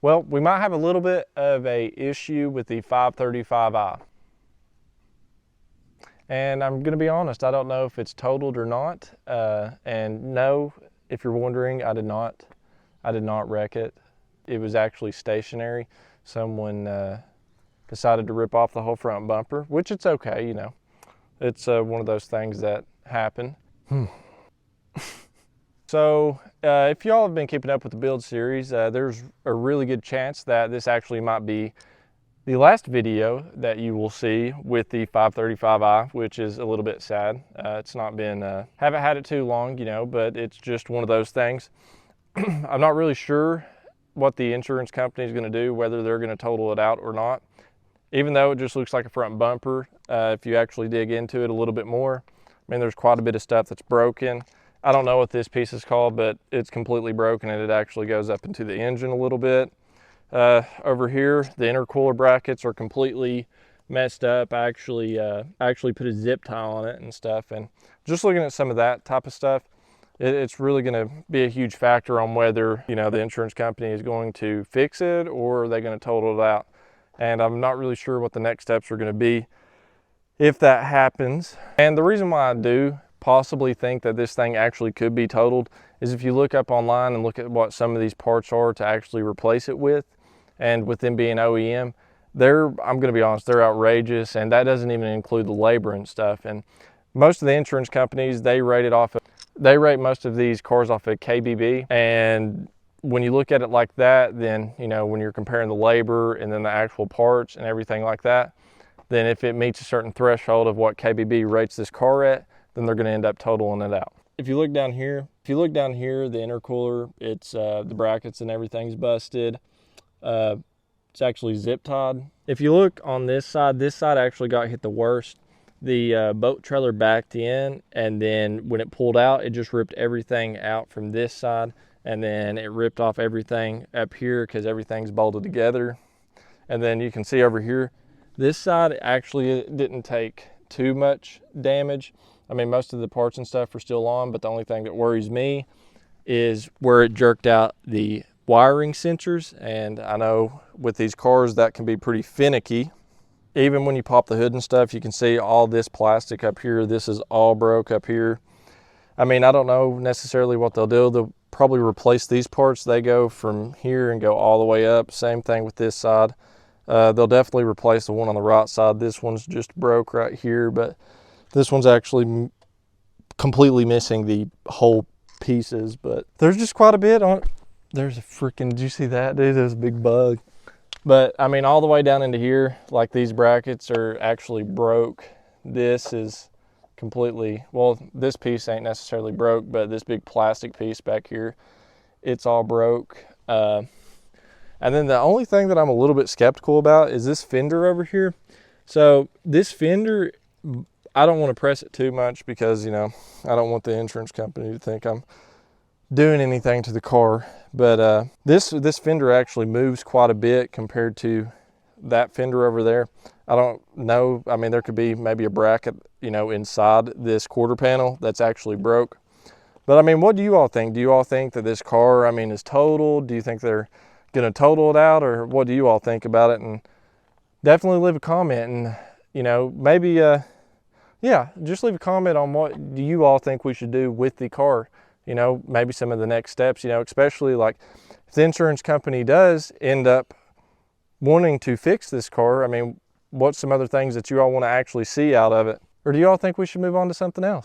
Well, we might have a little bit of a issue with the 535i. And I'm gonna be honest, I don't know if it's totaled or not. And no, if you're wondering, I did not wreck it. It was actually stationary. Someone decided to rip off the whole front bumper, which it's okay, you know. It's one of those things that happen. So if y'all have been keeping up with the build series, there's a really good chance that this actually might be the last video that you will see with the 535i, which is a little bit sad. It's not been, haven't had it too long, you know, but it's just one of those things. I'm not really sure what the insurance company is going to do, whether they're going to total it out or not. Even though it just looks like a front bumper, if you actually dig into it a little bit more, I mean, there's quite a bit of stuff that's broken. I don't know what this piece is called, but it's completely broken and it actually goes up into the engine a little bit. Over here, the intercooler brackets are completely messed up. I actually put a zip tie on it and stuff. And just looking at some of that type of stuff, it's really going to be a huge factor on whether, you know, the insurance company is going to fix it or are they going to total it out. And I'm not really sure what the next steps are going to be if that happens. And the reason why I do possibly think that this thing actually could be totaled is if you look up online and look at what some of these parts are to actually replace it with, and with them being OEM, I'm going to be honest, they're outrageous, and that doesn't even include the labor and stuff. And most of the insurance companies, they rate most of these cars off of KBB, and when you look at it like that, then, you know, when you're comparing the labor and then the actual parts and everything like that, then if it meets a certain threshold of what KBB rates this car at, then they're going to end up totaling it out. If you look down here, the intercooler, it's the brackets and everything's busted. It's actually zip tied. If you look on this side actually got hit the worst. The boat trailer backed in, and then when it pulled out, it just ripped everything out from this side, and then it ripped off everything up here because everything's bolted together. And then you can see over here, this side actually didn't take too much damage. I mean, most of the parts and stuff are still on, but the only thing that worries me is where it jerked out the wiring sensors. And I know with these cars that can be pretty finicky. Even when you pop the hood and stuff, you can see all this plastic up here. This is all broke up here. I mean, I don't know necessarily what they'll do. They'll probably replace these parts. They go from here and go all the way up. Same thing with this side. They'll definitely replace the one on the right side. This one's just broke right here, but this one's actually completely missing the whole pieces. But there's just quite a bit on it. There's a freaking, did you see that, dude? There's a big bug. But I mean, all the way down into here, like these brackets are actually broke. This is completely, well, this piece ain't necessarily broke, but this big plastic piece back here, it's all broke. And then the only thing that I'm a little bit skeptical about is this fender over here. So this fender, I don't want to press it too much because, you know, I don't want the insurance company to think I'm doing anything to the car. But this fender actually moves quite a bit compared to that fender over there. I don't know. I mean, there could be maybe a bracket, you know, inside this quarter panel that's actually broke. But I mean, what do you all think? Do you all think that this car, I mean, is totaled? Do you think they're going to total it out, or what do you all think about it? And definitely leave a comment, and, you know, maybe, yeah, just leave a comment on what do you all think we should do with the car. You know, maybe some of the next steps, you know, especially like if the insurance company does end up wanting to fix this car, I mean, what's some other things that you all want to actually see out of it? Or do you all think we should move on to something else?